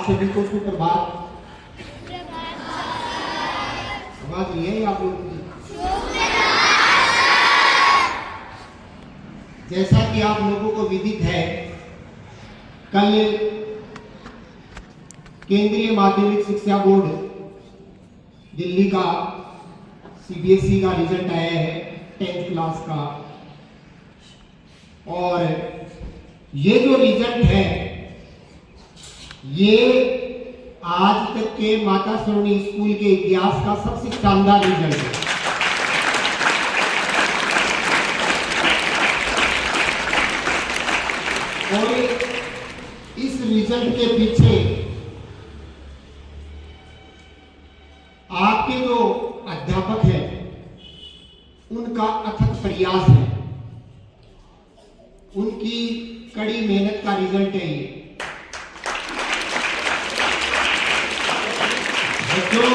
आप सभी को सुप्रभात। आवाज नहीं है आप लोगों की। जैसा कि आप लोगों को विदित है, कल केंद्रीय माध्यमिक शिक्षा बोर्ड दिल्ली का सीबीएसई का रिजल्ट आया है 10th क्लास का। और ये जो रिजल्ट है ये आज तक के माता सरोनी स्कूल के इतिहास का सबसे शानदार रिजल्ट है। और इस रिजल्ट के पीछे आपके जो अध्यापक हैं उनका अथक प्रयास है, उनकी कड़ी मेहनत का रिजल्ट है ये। बच्चों,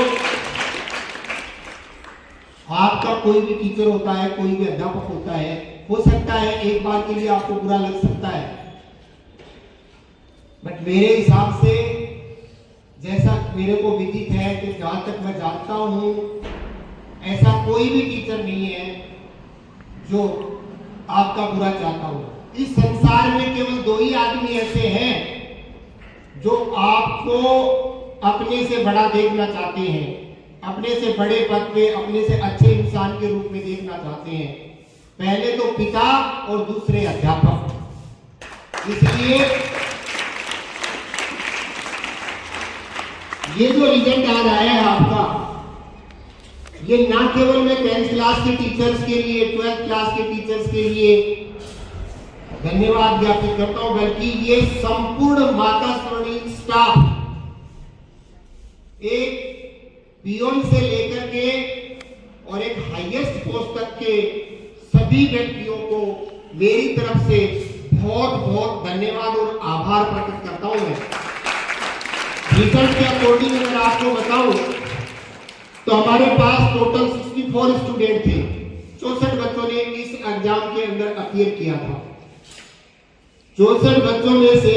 आपका कोई भी टीचर होता है, कोई भी अध्यापक होता है, हो सकता है एक बार के लिए आपको बुरा लग सकता है, बट मेरे हिसाब से जैसा मेरे को विदित है कि जहां तक मैं जानता हूं, ऐसा कोई भी टीचर नहीं है जो आपका बुरा चाहता हो। इस संसार में केवल दो ही आदमी ऐसे हैं जो आपको अपने से बड़ा देखना चाहते हैं, अपने से बड़े पद पे, अपने से अच्छे इंसान के रूप में देखना चाहते हैं। पहले तो पिता और दूसरे अध्यापक। इसलिए ये जो रिजल्ट आज आया है आपका, ये ना केवल मैं 10th क्लास के टीचर्स के लिए, 12th क्लास के टीचर्स के लिए धन्यवाद ज्ञापित करता हूं, बल्कि ये संपूर्ण माता सरोनी स्टाफ, एक पियोन से लेकर के और एक हाईएस्ट पोस्ट तक के सभी व्यक्तियों को मेरी तरफ से बहुत बहुत धन्यवाद और आभार प्रकट करता हूं। मैं रिजल्ट के अकॉर्डिंग अगर आपको बताऊं तो हमारे पास टोटल 64 स्टूडेंट थे। 64 बच्चों ने इस एग्जाम के अंदर अपीयर किया था। 64 बच्चों में से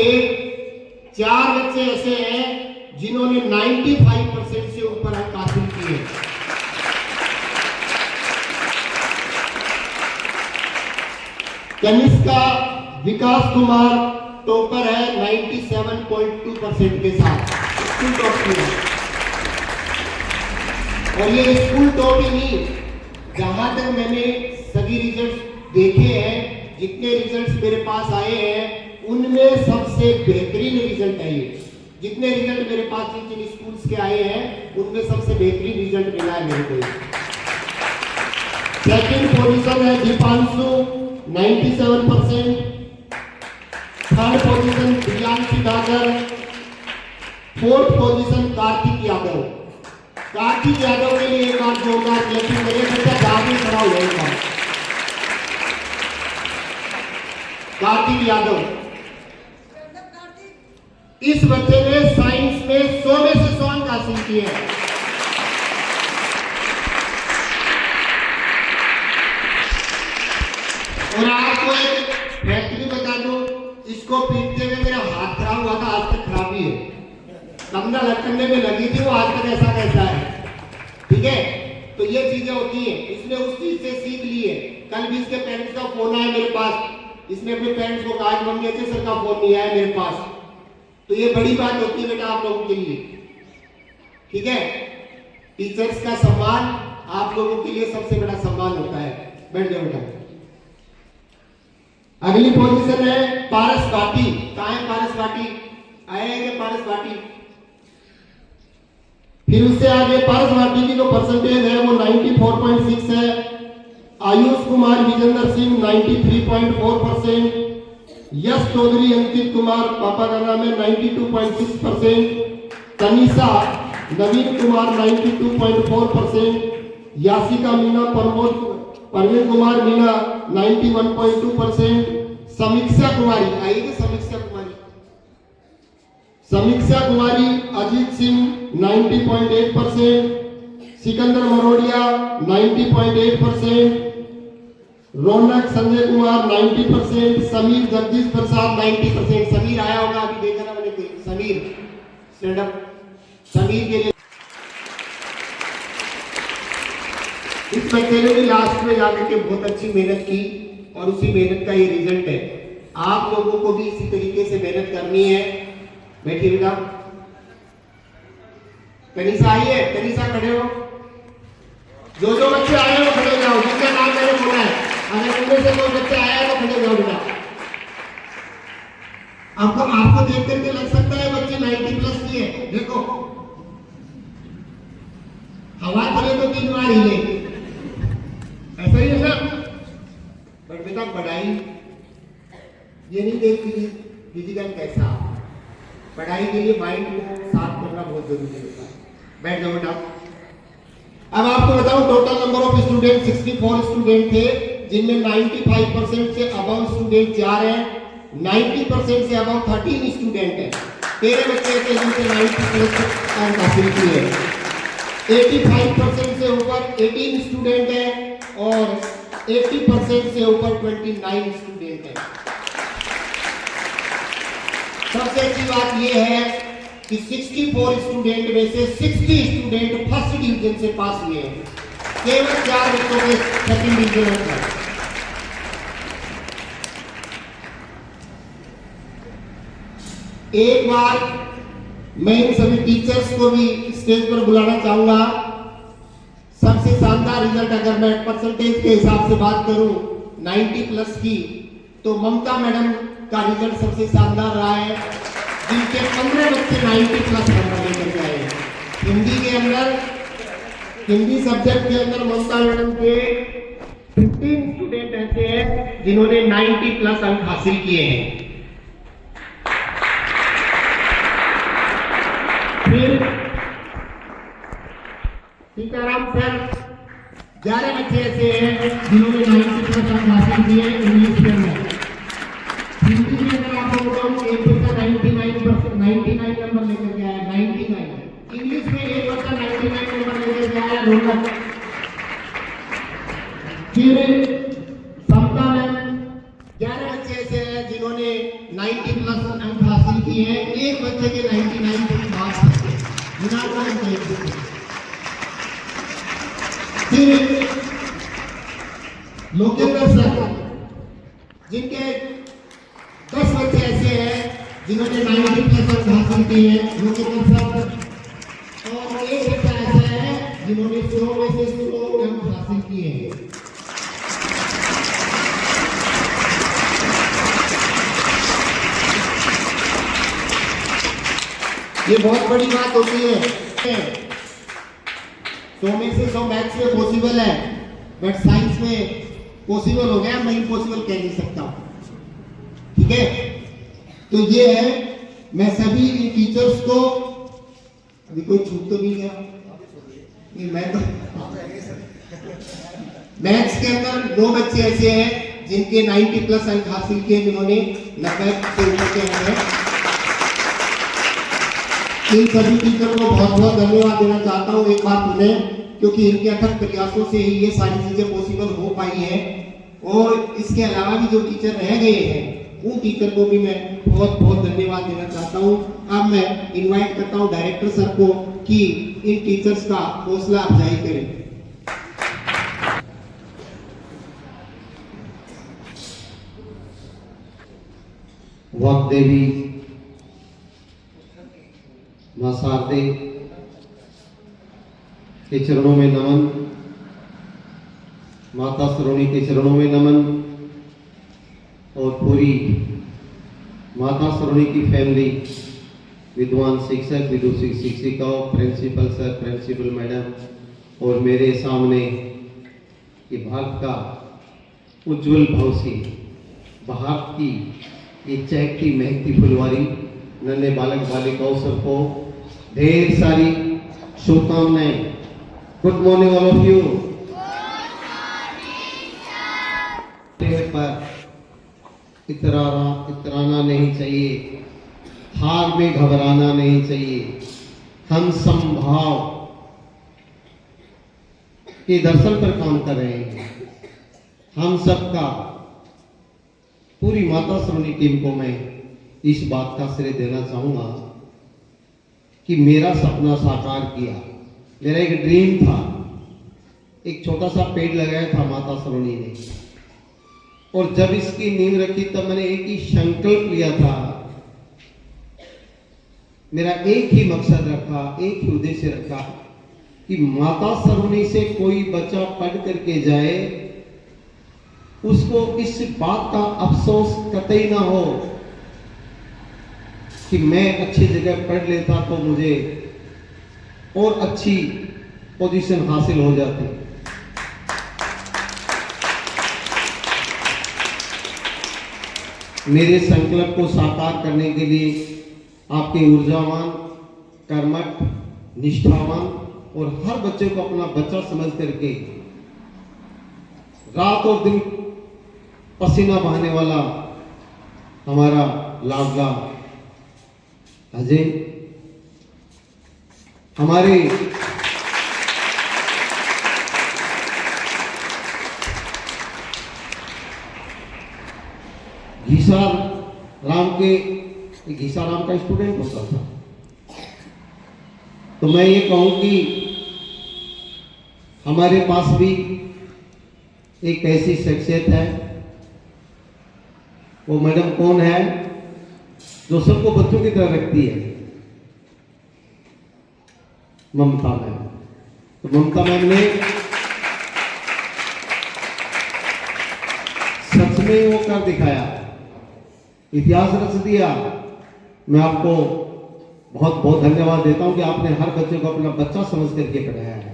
4 बच्चे ऐसे हैं जिन्होंने 95% से ऊपर अंक हासिल किए। कनिष्क का विकास कुमार टॉपर है 97.2% के साथ स्कूल टॉप किया। और ये स्कूल टॉप ही नहीं, जहां तक मैंने सभी रिजल्ट्स देखे हैं, जितने रिजल्ट्स मेरे पास आए हैं, उनमें सबसे बेहतरीन रिजल्ट है ये। जितने रिजल्ट मेरे पास जिन स्कूल्स के आए हैं, उनमें सबसे बेहतरीन रिजल्ट मिला है मेरे को। सेकंड पोजीशन है Deepanshu 97%, third position Priyanshi Dagar, fourth position Kartik Yadav. Kartik Yadav के लिए एक बार जोरदार क्लैपिंग करिए। बच्चा जाके खड़ा हो जाएगा। कार्तिक यादव, इस बच्चे ने साइंस में 100 में से 100 अंक हासिल किए हैं। और आपको एक फैक्ट्री बता दूं, इसको पीटते हुए मेरा हाथ खराब हुआ था, आज तक खराब ही है। कमरा लटकने में लगी थी, वो आज तक ऐसा कैसा है। ठीक है, तो ये चीजें होती हैं। इसने उस चीज से सीख ली है। कल भी इसके पेरेंट्स का फोन आया मेरे पास, इसने अपने पेरेंट्स को कहा मम्मी अच्छे सर का फोन नहीं आया मेरे पास। तो ये बड़ी बात होती है बेटा आप लोगों के लिए। ठीक है, टीचर्स का सम्मान आप लोगों के लिए सबसे बड़ा सम्मान होता है। बैठ जाओ बेटा। अगली पोजीशन है पारस भाटी। कहां है पारस भाटी? आएंगे पारस भाटी। फिर उससे आगे पारस भाटी की जो परसेंटेज है वो 94.6 है। आयुष कुमार विजेंद्र सिंह 93.4%, यश चौधरी अंकित कुमार पापा का नाम है 92.6%, तनिषा नवीन कुमार 92.4%, यासिका मीना परवीन कुमार मीना 91.2%, समीक्षा कुमारी आइए समीक्षा कुमारी अजीत सिंह 90.8%, सिकंदर मरोड़िया 90.8%, रौनक संजय कुमार 90%, समीर जगदीश प्रसाद 90%। समीर आया होगा, अभी देखा ना मैंने, स्टैंड अप। समीर के लिए इस बच्चे ने भी लास्ट में जाकर के बहुत अच्छी मेहनत की और उसी मेहनत का ये रिजल्ट है। आप लोगों को भी इसी तरीके से मेहनत करनी है। बैठिए बेटा। कनीसा आई है, कनीसा खड़े हो। जो जो बच्चे आए हो खड़े हो जाओ, जिनका नाम मैंने बोला है। अगर उनमें से कोई बच्चा आया है तो खड़े हो जाओ बेटा। आपको देख करके लग सकता है बच्चे 90 प्लस की है। देखो हवा चले तो 3 बार हिले, ऐसा ही है सर। बट बेटा पढ़ाई ये नहीं देखती फिजिकल कैसा, पढ़ाई के लिए माइंड को साफ करना बहुत जरूरी होता है। बैठ जाओ बेटा। अब आपको बताऊं total number of student 64 student थे, जिनमें 95% से अबव स्टूडेंट 4 हैं, 90% से अबव 13 स्टूडेंट हैं। 13 बच्चे ऐसे जिनसे 90 प्लस अंक हासिल किए। 85% से ऊपर 18 स्टूडेंट हैं और 80% से ऊपर 29 स्टूडेंट हैं। सबसे अच्छी बात यह है कि 64 स्टूडेंट में से 60 स्टूडेंट फर्स्ट डिवीजन से पास हुए हैं। केवल 4 बच्चों के सेकंड डिवीजन है। एक बार मैं इन सभी टीचर्स को भी स्टेज पर बुलाना चाहूंगा। सबसे शानदार रिजल्ट अगर मैं परसेंटेज के हिसाब से बात करूं 90 प्लस की, तो ममता मैडम का रिजल्ट सबसे शानदार रहा है, जिनके 15 बच्चे 90 प्लस नंबर लेकर के आए। हिंदी के अंदर, हिंदी सब्जेक्ट के अंदर ममता मैडम के 15 स्टूडेंट ऐसे हैं जिन्होंने 90 प्लस अंक हासिल किए हैं। फिर सीताराम सर 11 बच्चे ऐसे हैं जिन्होंने 90 प्लस अंक हासिल किए इंग्लिश के अंदर। हिंदी के अंदर आपको बताऊं एक बच्चा 99 नंबर लेकर के आया, 99। इंग्लिश में एक बच्चा 99 नंबर लेकर के आया, रोहतक। फिर समता मैम 11 बच्चे ऐसे हैं जिन्होंने 90 प्लस अंक हासिल किए हैं। एक बच्चे के 99 से पास हैं। फिर लोकेंद्र सर, जिनके 10 बच्चे ऐसे हैं जिन्होंने 90 प्लस अंक हासिल किए हैं, लोकेंद्र सर। और एक बच्चा ऐसा है जिन्होंने 100 में से 100 अंक हासिल किए हैं। ये बहुत बड़ी बात होती है। 100 में से 100 मैथ्स में पॉसिबल है, बट साइंस में पॉसिबल हो गया, मैं इम्पॉसिबल कह नहीं सकता। ठीक है, तो ये है। मैं सभी टीचर्स को, अभी कोई छूट तो नहीं गया? नहीं, मैं तो मैथ्स के अंदर 2 बच्चे ऐसे हैं जिनके 90 प्लस अंक हासिल किए, जिन्होंने 90 से ऊपर के अंक। इन सभी टीचर को बहुत बहुत धन्यवाद देना चाहता हूँ एक बार पुनः, क्योंकि इनके अथक प्रयासों से ही ये सारी चीजें पॉसिबल हो पाई है। और इसके अलावा भी जो टीचर रह गए हैं उन टीचर को भी मैं बहुत बहुत धन्यवाद देना चाहता हूँ। अब मैं इनवाइट करता हूँ डायरेक्टर सर को कि इन टीचर्स का हौसला अफजाई करें। वाग्देवी मां शारदे के चरणों में नमन, माता सरोनी के चरणों में नमन, और पूरी माता सरोनी की फैमिली, विद्वान शिक्षक, विदुषी शिक्षिकाओं, प्रिंसिपल सर, प्रिंसिपल मैडम, और मेरे सामने ये भारत का उज्जवल भविष्य, भारत की ये चहकती महकती फुलवारी नन्हे बालक बालिकाओं सबको ढेर सारी शुभकामनाएं। Good morning all of you. पर इतराना नहीं चाहिए, हार में घबराना नहीं चाहिए। हम संभाव के दर्शन पर काम कर रहे हैं। हम सबका, पूरी माता सरोनी टीम को मैं इस बात का श्रेय देना चाहूंगा कि मेरा सपना साकार किया। मेरा एक ड्रीम था, एक छोटा सा पेड़ लगाया था माता सरोनी ने, और जब इसकी नींव रखी तब मैंने एक ही संकल्प लिया था, मेरा एक ही मकसद रखा, एक ही उद्देश्य रखा कि माता सरोनी से कोई बच्चा पढ़ करके जाए, उसको इस बात का अफसोस कतई ना हो कि मैं अच्छी जगह पढ़ लेता तो मुझे और अच्छी पोजीशन हासिल हो जाती। मेरे संकल्प को साकार करने के लिए आपके ऊर्जावान, कर्मठ, निष्ठावान और हर बच्चे को अपना बच्चा समझ करके रात और दिन पसीना बहाने वाला हमारा लाडला अजय, हमारे घीसार राम के, घीसा राम का स्टूडेंट होता था, तो मैं ये कहूं कि हमारे पास भी एक ऐसी शख्सियत है। वो मैडम कौन है जो सबको बच्चों की तरह रखती है? ममता मैम। तो ममता मैम ने सच में ही वो कर दिखाया, इतिहास रच दिया। मैं आपको बहुत बहुत धन्यवाद देता हूं कि आपने हर बच्चे को अपना बच्चा समझ करके पढ़ाया है।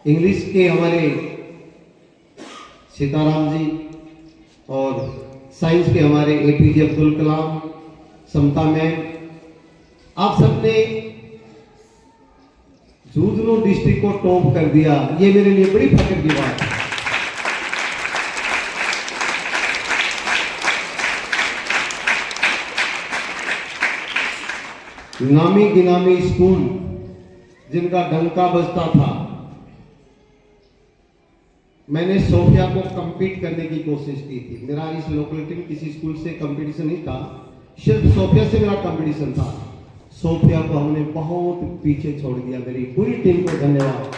इंग्लिश के हमारे सीताराम जी और साइंस के हमारे एपीजे अब्दुल कलाम, समता मैम, आप सबने झुंझुनू डिस्ट्रिक्ट को टॉप कर दिया। ये मेरे लिए बड़ी फख्र की बात है। नामी गिनामी स्कूल जिनका डंका बजता था, मैंने सोफिया को कंपीट करने की कोशिश की थी। मेरा इस लोकेलिटी में किसी स्कूल से कंपटीशन नहीं था, सिर्फ सोफिया से मेरा कंपटीशन था। सोफिया को हमने बहुत पीछे छोड़ दिया। मेरी पूरी टीम को धन्यवाद।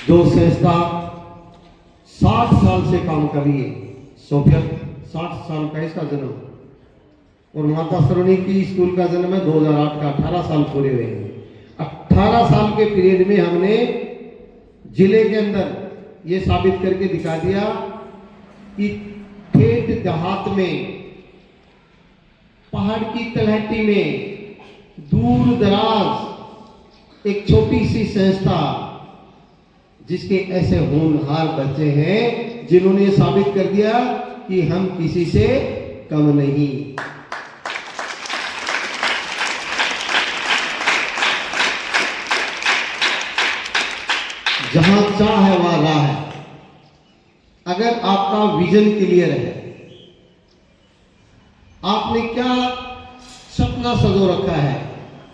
जो संस्था 60 साल से काम कर रही है, सोफिया 60 साल का इसका जन्म, और माता सरोनी की स्कूल का जन्म है 2008 का। 18 साल पूरे हुए हैं। 18 साल के पीरियड में हमने जिले के अंदर ये साबित करके दिखा दिया कि ठेठ देहात में, पहाड़ की तलहटी में, दूर दराज एक छोटी सी संस्था जिसके ऐसे होनहार बच्चे हैं जिन्होंने साबित कर दिया कि हम किसी से कम नहीं। जहां चाह है वहां राह है। अगर आपका विजन क्लियर है, आपने क्या सपना सजो रखा है,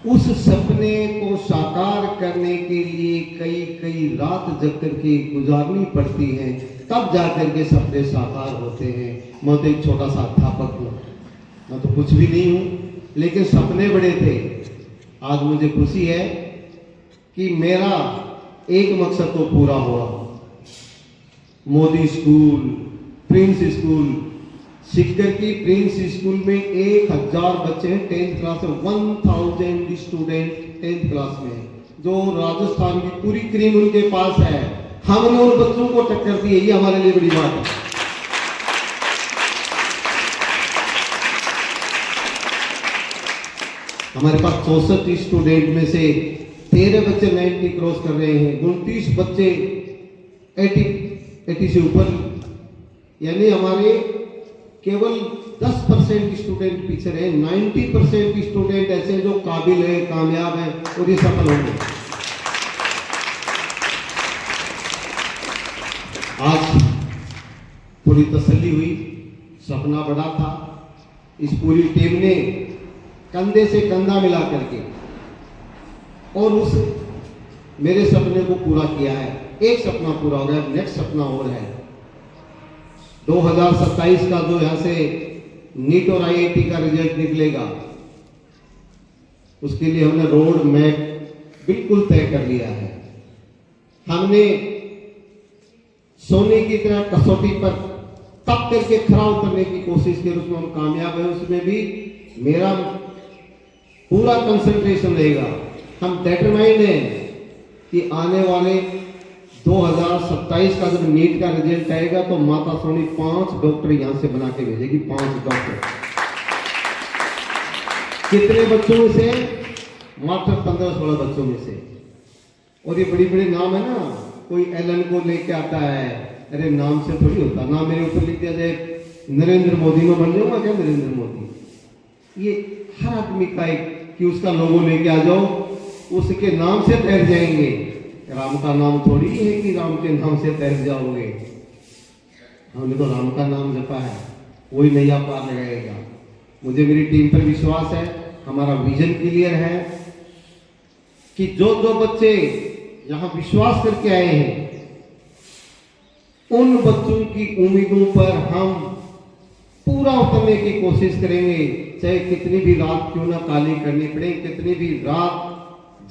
उस सपने को साकार करने के लिए कई कई रात जग करके गुजारनी पड़ती है, तब जाकर के सपने साकार होते हैं। मैं तो एक छोटा सा अध्यापक हूं, मैं तो कुछ भी नहीं हूं, लेकिन सपने बड़े थे। आज मुझे खुशी है कि मेरा एक मकसद तो पूरा हुआ। Modi school, Prince school, Sikar की प्रिंस स्कूल में 1000 बच्चे हैं 10th क्लास में, 1000 स्टूडेंट 10th क्लास में, जो राजस्थान की पूरी क्रीम उनके पास है। हमने उन बच्चों को टक्कर दी है, ये हमारे लिए बड़ी बात है। हमारे पास 64 स्टूडेंट में से 13 बच्चे 90 क्रॉस कर रहे हैं, 29 बच्चे 80 से ऊपर, यानी हमारे केवल 10% स्टूडेंट पीछे रहे। 90% स्टूडेंट ऐसे जो काबिल है, कामयाब है और ये सफल होंगे। आज थोड़ी तसल्ली हुई, सपना बड़ा था। इस पूरी टीम ने कंधे से कंधा मिला करके और उस मेरे सपने को पूरा किया है। एक सपना पूरा हो गया, नेक्स्ट सपना और है। 2027 का जो यहाँ से नीट और आईआईटी का रिजल्ट निकलेगा, उसके लिए हमने रोड मैप बिल्कुल तय कर लिया है। हमने सोने की तरह कसौटी पर तप करके खरा उतरने की कोशिश की, उसमें हम कामयाब हैं। उसमें भी मेरा पूरा कंसंट्रेशन रहेगा। हम डिटरमाइंड हैं कि आने वाले 2027 का जब नीट का रिजल्ट आएगा तो माता सोनी 5 डॉक्टर यहां से बना के भेजेगी, 5 डॉक्टर। कितने बच्चों में से? मात्र 15-16 बच्चों में से। और ये बड़ी बड़ी नाम है ना, कोई एलन को लेके आता है, अरे नाम से थोड़ी होता। नाम मेरे ऊपर लिख दिया जाए नरेंद्र मोदी में बन जाऊंगा क्या? नरेंद्र मोदी। ये हर आदमी का एक कि उसका लोगो लेके आ जाओ, उसके नाम से तैर जाएंगे। राम का नाम थोड़ी है कि राम के नाम से तैर जाओगे। हमने तो राम का नाम जपा है, वही नैया पार लगाएगा। मुझे मेरी टीम पर विश्वास है, हमारा विजन क्लियर है कि जो जो बच्चे यहां विश्वास करके आए हैं, उन बच्चों की उम्मीदों पर हम पूरा उतरने की कोशिश करेंगे। चाहे कितनी भी रात क्यों ना काली करनी पड़े, कितनी भी रात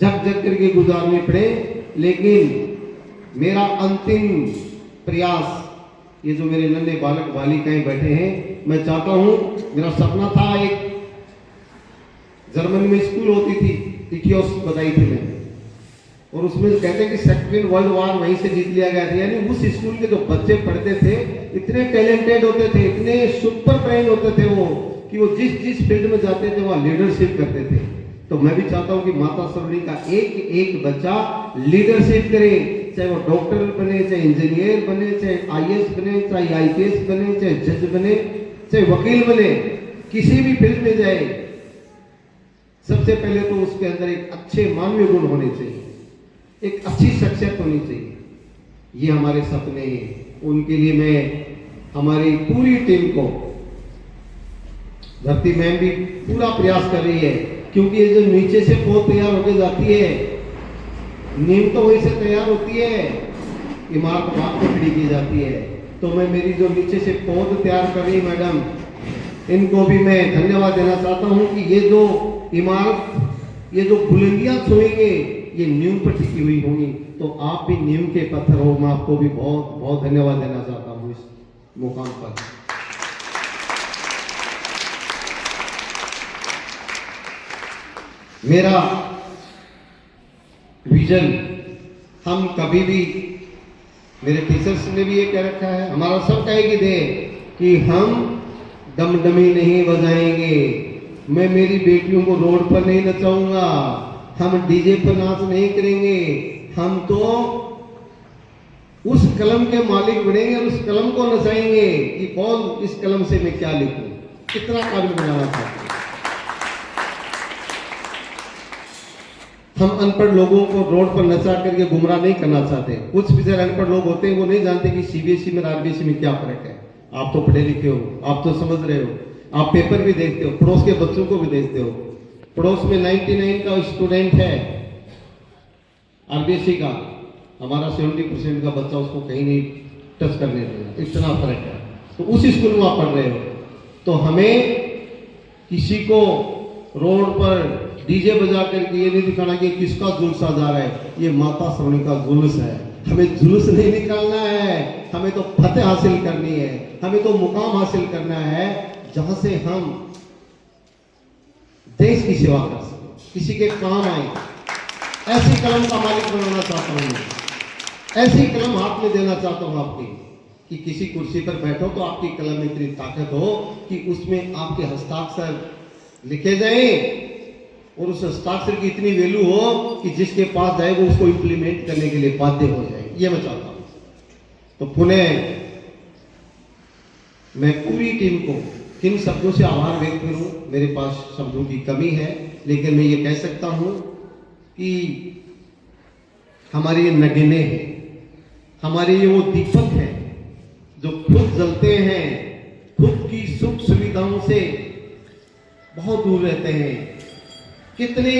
जग जग करके गुजारनी पड़े, लेकिन मेरा अंतिम प्रयास, ये जो मेरे नन्हे बालक बालिकाएं बैठे हैं, मैं चाहता हूं, मेरा सपना था, एक जर्मनी में स्कूल होती थी, इटियोस बताई थी मैंने, और उसमें कहते हैं कि सेकंड वर्ल्ड वॉर वहीं से जीत लिया गया था। यानी उस स्कूल के जो बच्चे पढ़ते थे इतने टैलेंटेड होते थे, इतने सुपर ब्रेन होते थे वो, कि वो जिस जिस फील्ड में जाते थे वहां लीडरशिप करते थे। तो मैं भी चाहता हूं कि माता सरोनी का एक एक बच्चा लीडरशिप करे, चाहे वो डॉक्टर बने, चाहे इंजीनियर बने, चाहे आईएएस बने, चाहे आईपीएस बने, चाहे जज बने, चाहे वकील बने, किसी भी फील्ड में जाए, सबसे पहले तो उसके अंदर एक अच्छे मानवीय गुण होने चाहिए, एक अच्छी शख्सियत होनी चाहिए। ये हमारे सपने हैं। उनके लिए मैं हमारी पूरी टीम को, धरती मैम भी पूरा प्रयास कर रही है, क्योंकि ये जो नीचे से पौध तैयार होकर जाती है, नींव तो वहीं से तैयार होती है, इमारत बाद में खड़ी की जाती है। तो मैं मेरी जो नीचे से पौध तैयार कर रही मैडम, इनको भी मैं धन्यवाद देना चाहता हूं कि ये जो इमारत, ये जो बुलंदियां छुएंगे, ये नींव पर टिकी हुई होंगी। तो आप भी नींव के पत्थर हो। मैं आपको भी बहुत बहुत धन्यवाद देना चाहता हूं इस मुकाम पर। मेरा विजन, हम कभी भी, मेरे टीचर्स ने भी ये कह रखा है, हमारा सबका एक ही दे कि हम डमडमी नहीं बजाएंगे। मैं मेरी बेटियों को रोड पर नहीं नचाऊंगा, हम डीजे पर नाच नहीं करेंगे। हम तो उस कलम के मालिक बनेंगे और उस कलम को नचाएंगे कि कौन इस कलम से मैं क्या लिखूं, कितना काबिल बनाना चाहते हैं। हम अनपढ़ लोगों को रोड पर नचा करके गुमराह नहीं करना चाहते। कुछ बेचारे अनपढ़ लोग होते हैं, वो नहीं जानते कि सीबीएसई में आरबीएसई में क्या फर्क है। आप तो पढ़े लिखे हो, आप तो समझ रहे हो, आप पेपर भी देखते हो, पड़ोस के बच्चों को भी देखते हो। पड़ोस में 99 का स्टूडेंट है आरबीएसई का, हमारा 70% का बच्चा उसको कहीं नहीं टच करने देगा, इतना फर्क है। तो उस स्कूल में आप पढ़ रहे हो, तो हमें किसी को रोड पर डीजे बजा करके ये नहीं दिखाना कि किसका जुलूस जा रहा है, ये माता सरोनी का जुलूस है। हमें जुलूस नहीं निकालना है, हमें तो फतेह हासिल करनी है, हमें तो मुकाम हासिल करना है जहां से हम देश की सेवा कर सकें, किसी के काम आए। ऐसी कलम का मालिक बनाना चाहता हूं, ऐसी कलम हाथ में देना चाहता हूं आपकी, कि किसी कुर्सी पर बैठो तो आपकी कलम में इतनी ताकत हो कि उसमें आपके हस्ताक्षर लिखे जाए और उस हस्ताक्षर की इतनी वैल्यू हो कि जिसके पास जाए वो उसको इंप्लीमेंट करने के लिए बाध्य हो जाए। ये मैं चाहता हूं। तो पुनः मैं पूरी टीम को किन शब्दों से आभार व्यक्त करूं, मेरे पास शब्दों की कमी है, लेकिन मैं ये कह सकता हूं कि हमारे ये नगीने हैं, हमारे ये वो दीपक हैं जो खुद जलते हैं, खुद की सुख सुविधाओं से बहुत दूर रहते हैं। कितने,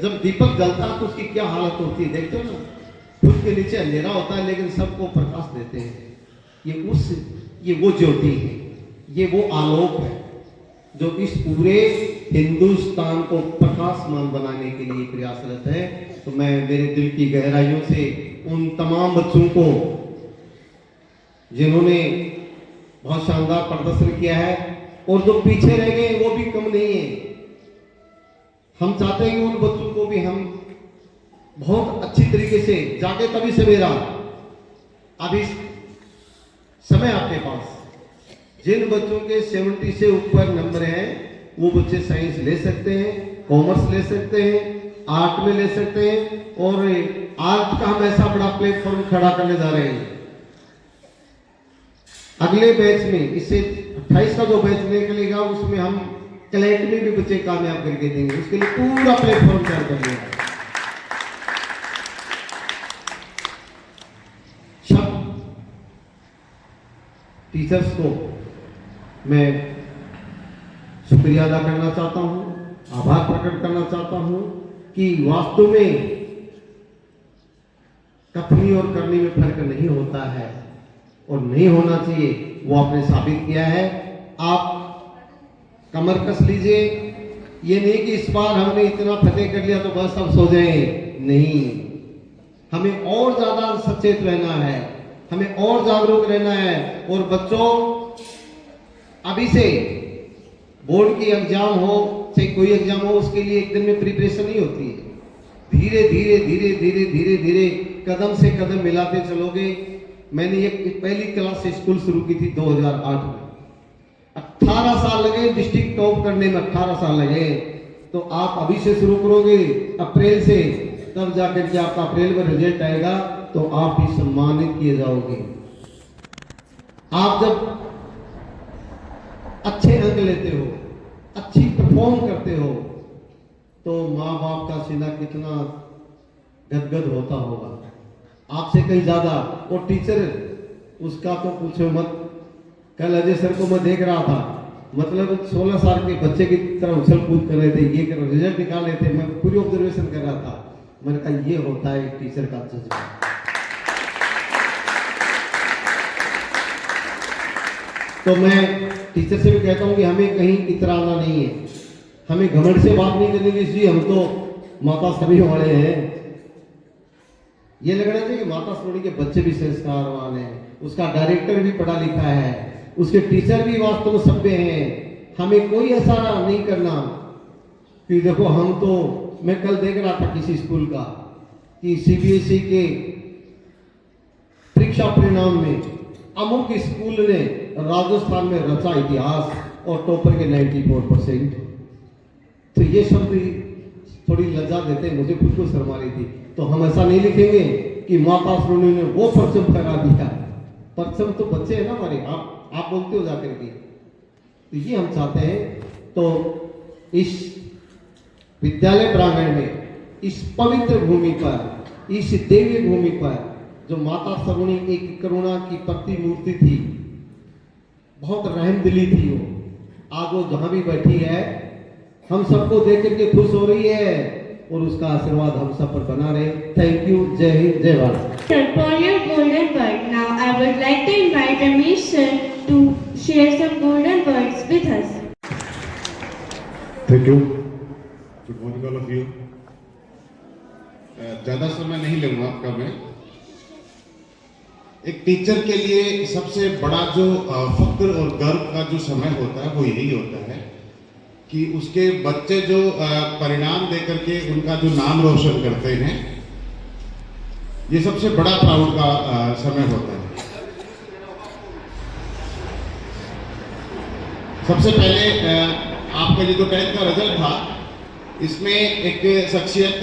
जब दीपक जलता है तो उसकी क्या हालत होती है देखते हो ना। खुद के नीचे अंधेरा होता है लेकिन सबको प्रकाश देते हैं। ये वो ज्योति है, ये वो आलोक है जो इस पूरे हिंदुस्तान को प्रकाशमान बनाने के लिए प्रयासरत है। तो मैं मेरे दिल की गहराइयों से उन तमाम बच्चों को जिन्होंने बहुत शानदार प्रदर्शन किया है और जो पीछे रह गए वो भी कम नहीं है, हम चाहते हैं कि उन बच्चों को भी हम बहुत अच्छी तरीके से जाके तभी सवेरा अभी समय आपके पास जिन बच्चों के 70 से ऊपर नंबर हैं वो बच्चे साइंस ले सकते हैं, कॉमर्स ले सकते हैं, आर्ट में ले सकते हैं और आर्ट का हम ऐसा बड़ा प्लेटफॉर्म खड़ा करने जा रहे हैं। अगले बैच में इससे 28 का जो बैच निकलेगा उसमें हम क्लैट में भी बच्चे कामयाब करके देंगे, उसके लिए पूरा प्लेटफॉर्म तैयार कर लेंगे। टीचर्स को मैं शुक्रिया अदा करना चाहता हूं, आभार प्रकट करना चाहता हूं कि वास्तव में कथनी और करनी में फर्क नहीं होता है और नहीं होना चाहिए, वो आपने साबित किया है। आप कमर कस लीजिए, ये नहीं कि इस बार हमने इतना फतेह कर लिया तो बस अब सो जाए, नहीं, हमें और ज्यादा सचेत रहना है, हमें और जागरूक रहना है। और बच्चों अभी से बोर्ड की एग्जाम हो चाहे कोई एग्जाम हो उसके लिए एक दिन में प्रिपरेशन नहीं होती है, धीरे धीरे धीरे धीरे धीरे धीरे कदम से कदम मिलाते चलोगे। मैंने ये पहली क्लास से स्कूल शुरू की थी 2008 में, 18 साल लगे डिस्ट्रिक्ट टॉप करने में, 18 साल लगे। तो आप अभी से शुरू करोगे अप्रैल से, तब जाकर के आपका अप्रैल में रिजल्ट आएगा तो आप भी सम्मानित किए जाओगे। आप जब अच्छे अंक लेते हो, अच्छी परफॉर्म करते हो, तो माँ बाप का सीना कितना गदगद होता होगा, आपसे कहीं ज्यादा। और टीचर उसका तो पूछो मत। कल अजय सर को मैं देख रहा था, मतलब 16 साल के बच्चे की तरह उछल कूद कर रहे थे, ये कर रिजल्ट निकाल रहे थे, मैं पूरी ऑब्जर्वेशन कर रहा था। मैंने कहा ये होता है टीचर का जज्बा। तो मैं टीचर से भी कहता हूं कि हमें कहीं इतराना नहीं है, हमें घमंड से बात नहीं करनी चाहिए, हम तो माता सभी वाले हैं। ये लगना चाहिए कि माता सभी के बच्चे भी संस्कारवान हैं, उसका डायरेक्टर भी पढ़ा लिखा है, उसके टीचर भी वास्तव में सभ्य हैं। हमें कोई ऐसा नहीं करना कि देखो हम तो, मैं कल देख रहा था किसी स्कूल का कि सीबीएसई के परीक्षा परिणाम में अमुक स्कूल ने राजस्थान में रचा इतिहास और टॉपर के 94%। तो ये शब्द थोड़ी लज्जा देते, मुझे खुद को शर्मा रही थी। तो हम ऐसा नहीं लिखेंगे कि माता श्रोणी ने वो परचम फहरा दिया, परचम तो बच्चे हैं ना हमारे, आप बोलते हो जाकर के। तो ये हम चाहते हैं। तो इस विद्यालय प्रांगण में, इस पवित्र भूमि पर, इस देवी भूमि पर जो माता सगुणी एक करुणा की प्रतिमूर्ति थी, बहुत रहमदिली थी, वो आज वो जहां भी बैठी है हम सबको देख करके खुश हो रही है और उसका आशीर्वाद हम सब पर बना रहे। Thank you. जय हिंद, जय Bharat. For your golden word, now I would like to invite Ramesh sir to share some golden words with us. Thank you. Good morning all of you. ज़्यादा समय नहीं लूँगा आपका मैं। एक टीचर के लिए सबसे बड़ा जो फख्र और गर्व का जो समय होता है वो यही होता है कि उसके बच्चे जो परिणाम दे करके उनका जो नाम रोशन करते हैं, ये सबसे बड़ा प्राउड का समय होता है। सबसे पहले आपका ये जो 10th का रिजल्ट था, इसमें एक शख्सियत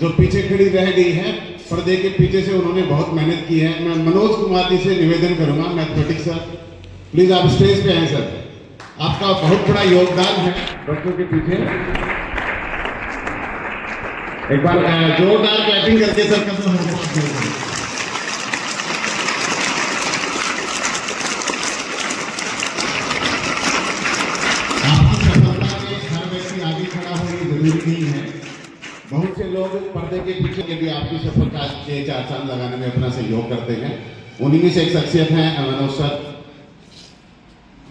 जो पीछे खड़ी रह गई है, पर्दे के पीछे से उन्होंने बहुत मेहनत की है। मैं मनोज कुमार जी से निवेदन करूंगा, मैथमेटिक्स सर, प्लीज आप स्टेज पे आए सर। आपका बहुत बड़ा योगदान है बच्चों के पीछे। एक बार जोरदार क्लैपिंग करके सर का आपकी सफलता में हर व्यक्ति आगे खड़ा हो, ये जरूरी नहीं है। बहुत से लोग पर्दे के पीछे के भी आपकी सफलता के 4 चांद लगाने में अपना सहयोग करते हैं। उन्हीं में से एक शख्सियत है मनोज सर।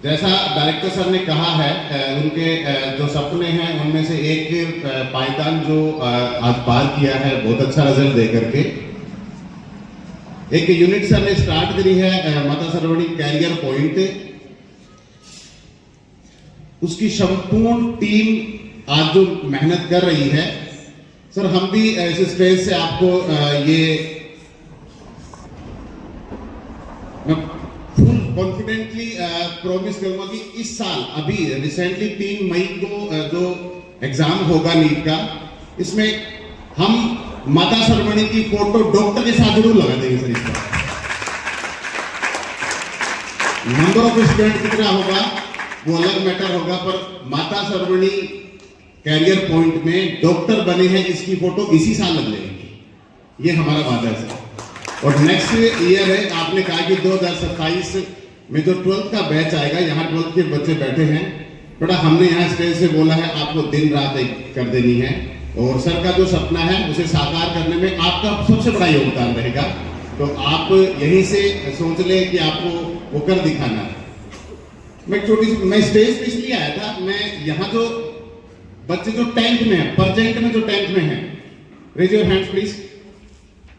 जैसा डायरेक्टर सर ने कहा है, उनके जो सपने हैं उनमें से एक पायदान जो आज पार किया है बहुत अच्छा रिजल्ट दे करके। एक यूनिट सर ने स्टार्ट करी है माता सरवणी कैरियर पॉइंट, उसकी संपूर्ण टीम आज जो मेहनत कर रही है सर, हम भी इस स्टेज से आपको ये मैं फुल कॉन्फिडेंटली प्रॉमिस करूंगा कि इस साल अभी रिसेंटली 3 मई को जो एग्जाम होगा नीट का, इसमें हम माता सरवणी की फोटो डॉक्टर के साथ जरूर लगा देंगे सर। इस बार नंबर ऑफ स्टूडेंट कितना होगा वो अलग मैटर होगा, पर माता सरवणी कैरियर पॉइंट में डॉक्टर बने हैं इसकी फोटो इसी साल लग जाएगी, ये हमारा वादा है सर। और नेक्स्ट ईयर है, आपने कहा कि 2027 में जो 12th का बैच आएगा, यहाँ 12th के बच्चे बैठे हैं, बड़ा हमने यहाँ स्टेज से बोला है आपको दिन रात एक कर देनी है, और सर का जो सपना है उसे साकार करने में आपका सबसे बड़ा योगदान रहेगा। तो आप यहीं से सोच ले कि आपको वो कर दिखाना है। मैं स्टेज पे इसलिए आया था, मैं यहाँ जो बच्चे जो 10th में है, प्रेजेंट में जो 10th में है, रेज योर हैंड्स प्लीज,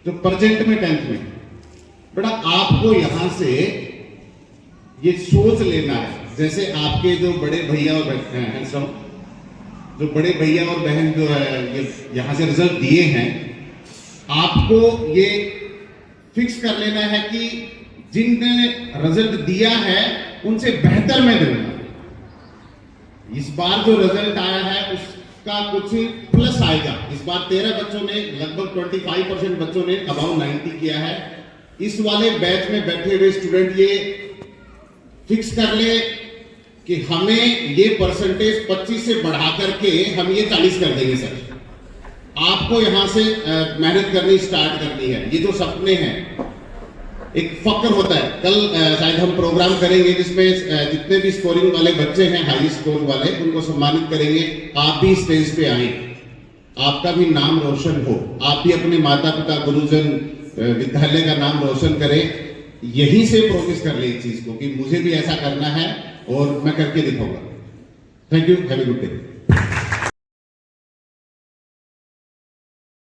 जो प्रेजेंट में 10th में, बेटा आपको यहां से ये सोच लेना है, जैसे आपके जो बड़े भैया और जो बड़े भैया और बहन जो है ये यहां से रिजल्ट दिए हैं, आपको ये फिक्स कर लेना है कि जिनने रिजल्ट दिया है उनसे बेहतर मैं दूंगा। इस बार जो रिजल्ट आया है उसका कुछ प्लस आएगा। इस बार 13 बच्चों ने, लगभग 25% बच्चों ने अबाउट 90 किया है। इस वाले बैच में बैठे हुए स्टूडेंट ये फिक्स कर ले कि हमें ये परसेंटेज 25 से बढ़ा करके हम ये 40 कर देंगे सर। आपको यहां से मेहनत करनी स्टार्ट करनी है। ये जो सपने हैं, एक फक्र होता है, कल शायद हम प्रोग्राम करेंगे जिसमें जितने भी स्कोरिंग वाले बच्चे हैं, हाई स्कोर वाले, उनको सम्मानित करेंगे। आप भी स्टेज पे आए, आपका भी नाम रोशन हो, आप भी अपने माता पिता गुरुजन विद्यालय का नाम रोशन करें। यहीं से प्रोमिस कर ले इस चीज को कि मुझे भी ऐसा करना है और मैं करके दिखाऊंगा। Thank you, have a good day.